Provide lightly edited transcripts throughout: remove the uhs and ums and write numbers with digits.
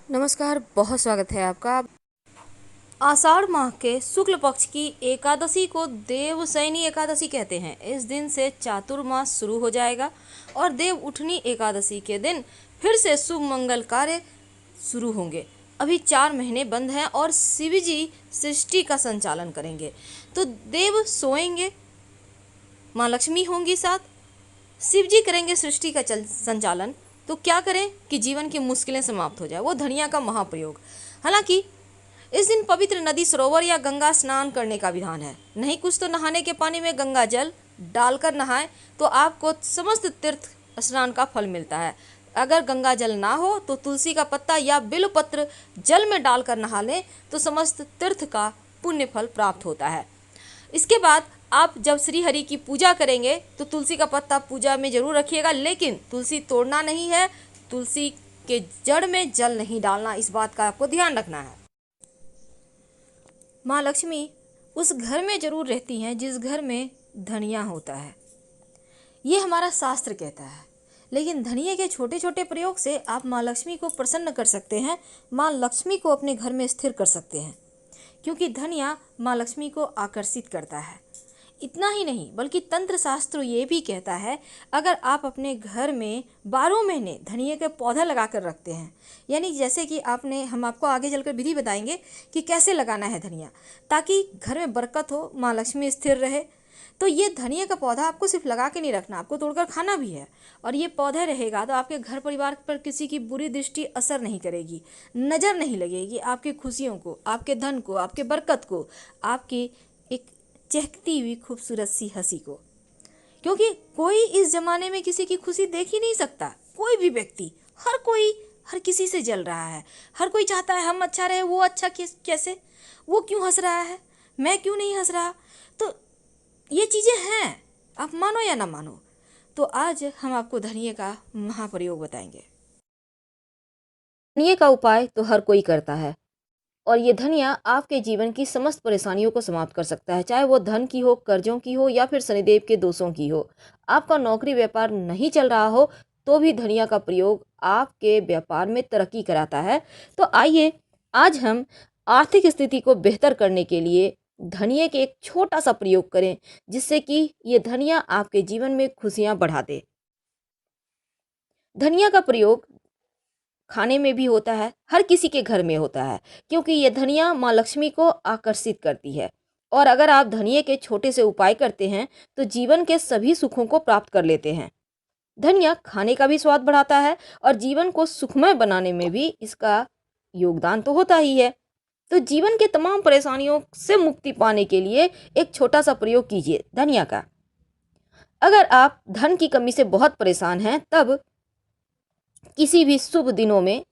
नमस्कार, बहुत स्वागत है आपका। आषाढ़ माह के शुक्ल पक्ष की एकादशी को देवशयनी एकादशी कहते हैं। इस दिन से चातुर्मास शुरू हो जाएगा और देव उठनी एकादशी के दिन फिर से शुभ मंगल कार्य शुरू होंगे। अभी 4 महीने बंद हैं और शिव जी सृष्टि का संचालन करेंगे, तो देव सोएंगे, माँ लक्ष्मी होंगी साथ, शिव जी करेंगे सृष्टि का संचालन। तो क्या करें कि जीवन की मुश्किलें समाप्त हो जाए, वो धनिया का महाप्रयोग। हालांकि इस दिन पवित्र नदी, सरोवर या गंगा स्नान करने का विधान है। नहीं कुछ तो नहाने के पानी में गंगा जल डालकर नहाएं तो आपको समस्त तीर्थ स्नान का फल मिलता है। अगर गंगा जल ना हो तो तुलसी का पत्ता या बिल्व पत्र जल में डालकर नहा लें तो समस्त तीर्थ का पुण्य फल प्राप्त होता है। इसके बाद आप जब श्री हरि की पूजा करेंगे तो तुलसी का पत्ता पूजा में जरूर रखिएगा, लेकिन तुलसी तोड़ना नहीं है, तुलसी के जड़ में जल नहीं डालना, इस बात का आपको ध्यान रखना है। माँ लक्ष्मी उस घर में जरूर रहती हैं जिस घर में धनिया होता है, ये हमारा शास्त्र कहता है। लेकिन धनिये के छोटे छोटे प्रयोग से आप माँ लक्ष्मी को प्रसन्न कर सकते हैं, माँ लक्ष्मी को अपने घर में स्थिर कर सकते हैं, क्योंकि धनिया माँ लक्ष्मी को आकर्षित करता है। इतना ही नहीं बल्कि तंत्र शास्त्र ये भी कहता है, अगर आप अपने घर में 12 महीने धनिया के पौधा लगा कर रखते हैं, यानी जैसे कि हम आपको आगे चलकर विधि बताएंगे कि कैसे लगाना है धनिया, ताकि घर में बरकत हो, माँ लक्ष्मी स्थिर रहे। तो ये धनिया का पौधा आपको सिर्फ लगा के नहीं रखना, आपको तोड़कर खाना भी है। और ये पौधा रहेगा तो आपके घर परिवार पर किसी की बुरी दृष्टि असर नहीं करेगी, नज़र नहीं लगेगी आपकी खुशियों को, आपके धन को, आपके बरकत को, आपकी एक चहकती हुई खूबसूरत सी हंसी को। क्योंकि कोई इस जमाने में किसी की खुशी देख ही नहीं सकता, कोई भी व्यक्ति, हर कोई हर किसी से जल रहा है। हर कोई चाहता है हम अच्छा रहे, वो अच्छा कैसे, वो क्यों हंस रहा है, मैं क्यों नहीं हंस रहा। तो ये चीज़ें हैं, आप मानो या ना मानो। तो आज हम आपको धनिये का महाप्रयोग बताएंगे। धनिये का उपाय तो हर कोई करता है और ये धनिया आपके जीवन की समस्त परेशानियों को समाप्त कर सकता है, चाहे वो धन की हो, कर्जों की हो या फिर शनिदेव के दोषों की हो। आपका नौकरी व्यापार नहीं चल रहा हो तो भी धनिया का प्रयोग आपके व्यापार में तरक्की कराता है। तो आइए आज हम आर्थिक स्थिति को बेहतर करने के लिए धनिये के एक छोटा सा प्रयोग करें, जिससे कि ये धनिया आपके जीवन में खुशियां बढ़ा दे। धनिया का प्रयोग खाने में भी होता है, हर किसी के घर में होता है, क्योंकि ये धनिया माँ लक्ष्मी को आकर्षित करती है। और अगर आप धनिये के छोटे से उपाय करते हैं तो जीवन के सभी सुखों को प्राप्त कर लेते हैं। धनिया खाने का भी स्वाद बढ़ाता है और जीवन को सुखमय बनाने में भी इसका योगदान तो होता ही है। तो जीवन के तमाम परेशानियों से मुक्ति पाने के लिए एक छोटा सा प्रयोग कीजिए धनिया का। अगर आप धन की कमी से बहुत परेशान हैं, तब किसी भी शुभ दिनों में,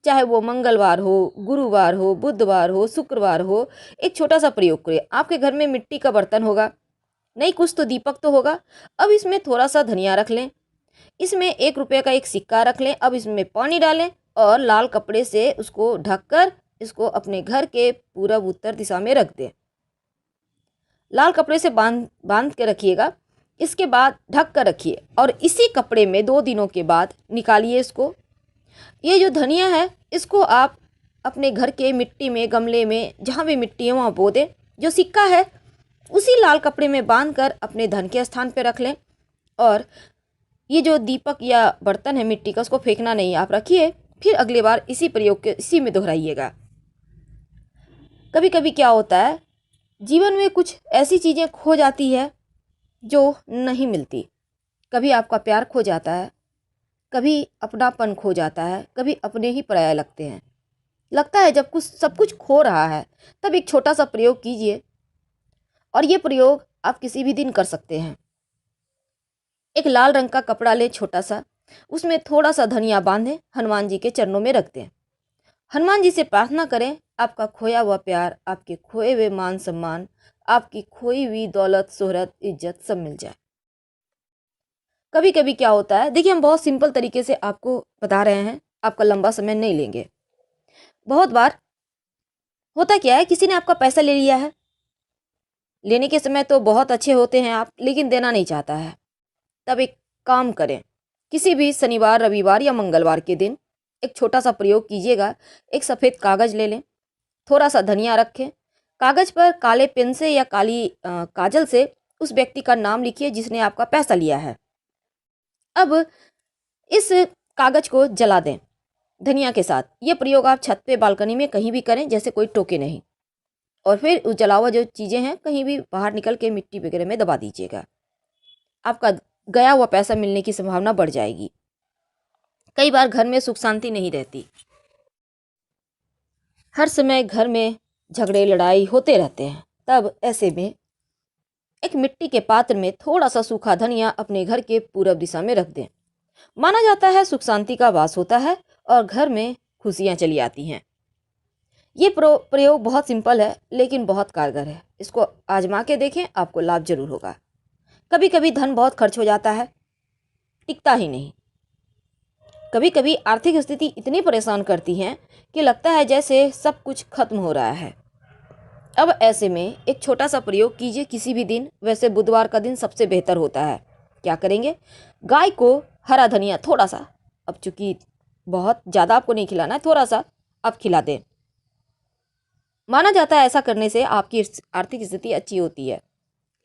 चाहे वो मंगलवार हो, गुरुवार हो, बुधवार हो, शुक्रवार हो, एक छोटा सा प्रयोग करें। आपके घर में मिट्टी का बर्तन होगा, नहीं कुछ तो दीपक तो होगा। अब इसमें थोड़ा सा धनिया रख लें, इसमें 1 रुपये का एक सिक्का रख लें। अब इसमें पानी डालें और लाल कपड़े से उसको ढककर इसको अपने घर के पूरब उत्तर दिशा में रख दें। लाल कपड़े से बांध बांध के रखिएगा। इसके बाद ढक कर रखिए और इसी कपड़े में 2 दिनों के बाद निकालिए इसको। ये जो धनिया है इसको आप अपने घर के मिट्टी में, गमले में, जहाँ भी मिट्टी है वहाँ बो दें। जो सिक्का है उसी लाल कपड़े में बांध कर अपने धन के स्थान पर रख लें। और ये जो दीपक या बर्तन है मिट्टी का, उसको फेंकना नहीं, आप रखिए। फिर अगली बार इसी प्रयोग के इसी में दोहराइएगा। कभी कभी क्या होता है, जीवन में कुछ ऐसी चीज़ें खो जाती है जो नहीं मिलती। कभी आपका प्यार खो जाता है, कभी अपनापन खो जाता है, कभी अपने ही पराया लगते हैं। लगता है जब कुछ सब कुछ खो रहा है, तब एक छोटा सा प्रयोग कीजिए। और ये प्रयोग आप किसी भी दिन कर सकते हैं। एक लाल रंग का कपड़ा लें छोटा सा, उसमें थोड़ा सा धनिया बांधें, हनुमान जी के चरणों में रख दें। हनुमान जी से प्रार्थना करें आपका खोया हुआ प्यार, आपके खोए हुए मान सम्मान, आपकी खोई हुई दौलत, शोहरत, इज्जत सब मिल जाए। कभी कभी क्या होता है, देखिए हम बहुत सिंपल तरीके से आपको बता रहे हैं, आपका लंबा समय नहीं लेंगे। बहुत बार होता क्या है, किसी ने आपका पैसा ले लिया है, लेने के समय तो बहुत अच्छे होते हैं आप, लेकिन देना नहीं चाहता है। तब एक काम करें, किसी भी शनिवार, रविवार या मंगलवार के दिन एक छोटा सा प्रयोग कीजिएगा। एक सफ़ेद कागज़ ले लें, थोड़ा सा धनिया रखें, कागज़ पर काले पेन से या काली काजल से उस व्यक्ति का नाम लिखिए जिसने आपका पैसा लिया है। अब इस कागज़ को जला दें धनिया के साथ। ये प्रयोग आप छत पे, बालकनी में कहीं भी करें, जैसे कोई टोके नहीं। और फिर उस जला हुआ जो चीज़ें हैं कहीं भी बाहर निकल के मिट्टी वगैरह में दबा दीजिएगा। आपका गया हुआ पैसा मिलने की संभावना बढ़ जाएगी। कई बार घर में सुख शांति नहीं रहती, हर समय घर में झगड़े लड़ाई होते रहते हैं। तब ऐसे में एक मिट्टी के पात्र में थोड़ा सा सूखा धनिया अपने घर के पूरब दिशा में रख दें। माना जाता है सुख शांति का वास होता है और घर में खुशियां चली आती हैं। ये प्रयोग बहुत सिंपल है लेकिन बहुत कारगर है। इसको आजमा के देखें, आपको लाभ जरूर होगा। कभी कभी धन बहुत खर्च हो जाता है, टिकता ही नहीं। कभी कभी आर्थिक स्थिति इतनी परेशान करती है कि लगता है जैसे सब कुछ खत्म हो रहा है। अब ऐसे में एक छोटा सा प्रयोग कीजिए किसी भी दिन। वैसे बुधवार का दिन सबसे बेहतर होता है। क्या करेंगे, गाय को हरा धनिया थोड़ा सा, अब चूंकि बहुत ज़्यादा आपको नहीं खिलाना है, थोड़ा सा आप खिला दें। माना जाता है ऐसा करने से आपकी आर्थिक स्थिति अच्छी होती है।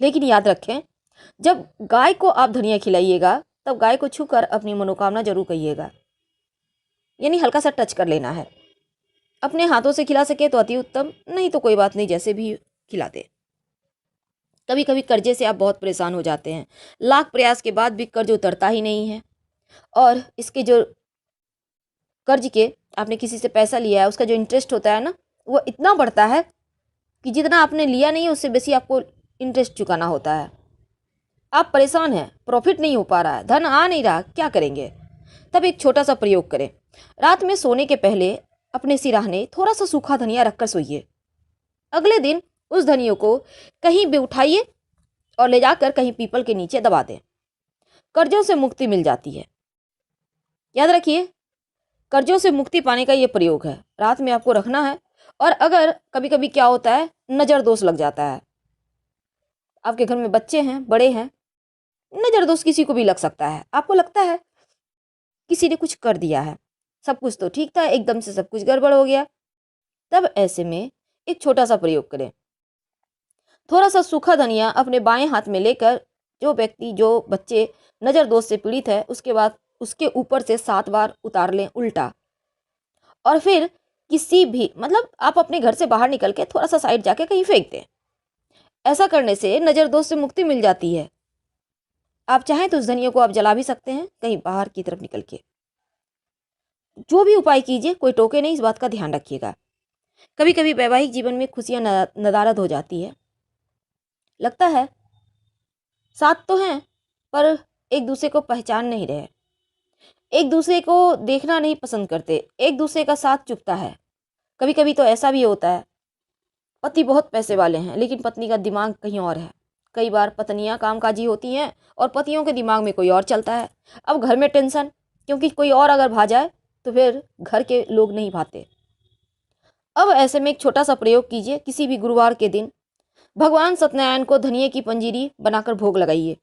लेकिन याद रखें, जब गाय को आप धनिया खिलाइएगा तब गाय को छूकर अपनी मनोकामना जरूर कहिएगा, यानी हल्का सा टच कर लेना है। अपने हाथों से खिला सके तो अति उत्तम, नहीं तो कोई बात नहीं, जैसे भी खिला दे। कभी कभी कर्जे से आप बहुत परेशान हो जाते हैं, लाख प्रयास के बाद भी कर्ज उतरता ही नहीं है। और इसके जो कर्ज के आपने किसी से पैसा लिया है उसका जो इंटरेस्ट होता है ना, वो इतना बढ़ता है कि जितना आपने लिया नहीं है उससे बेसी आपको इंटरेस्ट चुकाना होता है। आप परेशान हैं, प्रॉफिट नहीं हो पा रहा है, धन आ नहीं रहा, क्या करेंगे? तब एक छोटा सा प्रयोग करें। रात में सोने के पहले अपने सिराहने थोड़ा सा सूखा धनिया रखकर सोइए। अगले दिन उस धनिया को कहीं भी उठाइए और ले जाकर कहीं पीपल के नीचे दबा दें। कर्जों से मुक्ति मिल जाती है। याद रखिए, कर्जों से मुक्ति पाने का ये प्रयोग है। रात में आपको रखना है। और अगर कभी कभी क्या होता है, नज़र दोष लग जाता है, आपके घर में बच्चे हैं, बड़े हैं, नज़र दोष किसी को भी लग सकता है। आपको लगता है किसी ने कुछ कर दिया है, सब कुछ तो ठीक था, एकदम से सब कुछ गड़बड़ हो गया। तब ऐसे में एक छोटा सा प्रयोग करें। थोड़ा सा सूखा धनिया अपने बाएं हाथ में लेकर जो व्यक्ति, जो बच्चे नज़र दोष से पीड़ित है, उसके बाद उसके ऊपर से 7 बार उतार लें उल्टा। और फिर किसी भी, मतलब आप अपने घर से बाहर निकल के थोड़ा सा साइड जाके कहीं फेंक दें। ऐसा करने से नज़र दोष से मुक्ति मिल जाती है। आप चाहें तो उस धनिया को आप जला भी सकते हैं कहीं बाहर की तरफ निकल के। जो भी उपाय कीजिए, कोई टोके नहीं, इस बात का ध्यान रखिएगा। कभी कभी वैवाहिक जीवन में खुशियां नदारद हो जाती है। लगता है साथ तो हैं पर एक दूसरे को पहचान नहीं रहे, एक दूसरे को देखना नहीं पसंद करते, एक दूसरे का साथ चुभता है। कभी कभी तो ऐसा भी होता है, पति बहुत पैसे वाले हैं लेकिन पत्नी का दिमाग कहीं और है। कई बार पत्नियां कामकाजी होती हैं और पतियों के दिमाग में कोई और चलता है। अब घर में टेंशन, क्योंकि कोई और अगर भा जाए तो फिर घर के लोग नहीं भाते। अब ऐसे में एक छोटा सा प्रयोग कीजिए। किसी भी गुरुवार के दिन भगवान सत्यनारायण को धनिये की पंजीरी बनाकर भोग लगाइए।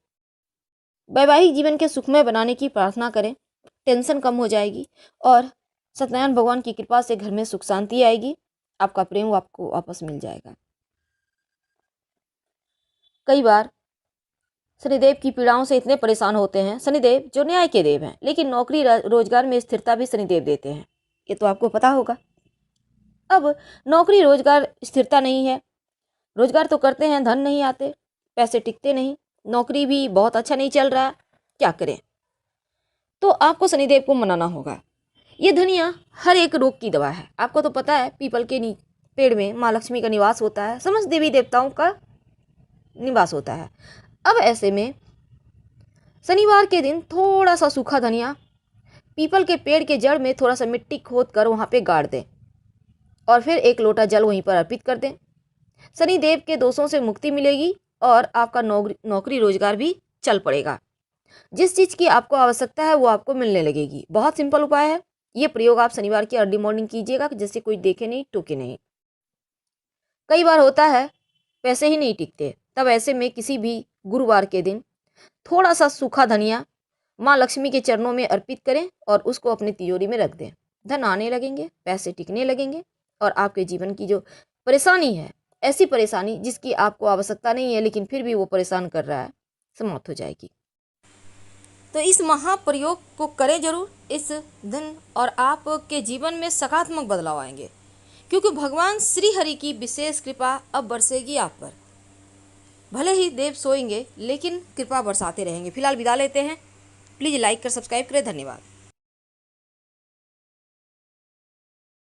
वैवाहिक जीवन के सुखमय बनाने की प्रार्थना करें, टेंशन कम हो जाएगी और सत्यनारायण भगवान की कृपा से घर में सुख शांति आएगी। आपका प्रेम आपको वापस मिल जाएगा। कई बार शनिदेव की पीड़ाओं से इतने परेशान होते हैं। शनिदेव जो न्याय के देव हैं, लेकिन नौकरी रोजगार में स्थिरता भी शनिदेव देते हैं, ये तो आपको पता होगा। अब नौकरी रोजगार स्थिरता नहीं है, रोजगार तो करते हैं, धन नहीं आते, पैसे टिकते नहीं, नौकरी भी बहुत अच्छा नहीं चल रहा, क्या करें? तो आपको शनिदेव को मनाना होगा। ये धनिया हर एक रोग की दवा है। आपको तो पता है पीपल के पेड़ में माँ लक्ष्मी का निवास होता है, समस्त देवी देवताओं का निवास होता है। अब ऐसे में शनिवार के दिन थोड़ा सा सूखा धनिया पीपल के पेड़ के जड़ में थोड़ा सा मिट्टी खोद कर वहाँ पे गाड़ दें और फिर 1 लोटा जल वहीं पर अर्पित कर दें। शनिदेव के दोषों से मुक्ति मिलेगी और आपका नौकरी रोजगार भी चल पड़ेगा। जिस चीज़ की आपको आवश्यकता है वो आपको मिलने लगेगी। बहुत सिंपल उपाय है। ये प्रयोग आप शनिवार की अर्ली मॉर्निंग कीजिएगा, जिससे कोई देखे नहीं, टोके नहीं। कई बार होता है पैसे ही नहीं टिकते, तब ऐसे में किसी भी गुरुवार के दिन थोड़ा सा सूखा धनिया माँ लक्ष्मी के चरणों में अर्पित करें और उसको अपनी तिजोरी में रख दें। धन आने लगेंगे, पैसे टिकने लगेंगे और आपके जीवन की जो परेशानी है, ऐसी परेशानी जिसकी आपको आवश्यकता नहीं है लेकिन फिर भी वो परेशान कर रहा है, समाप्त हो जाएगी। तो इस महाप्रयोग को करें जरूर इस दिन और आपके जीवन में सकारात्मक बदलाव आएंगे, क्योंकि भगवान श्री हरि की विशेष कृपा अब बरसेगी आप पर। भले ही देव सोएंगे लेकिन कृपा बरसाते रहेंगे। फिलहाल विदा लेते हैं। प्लीज़ लाइक कर सब्सक्राइब करें। धन्यवाद।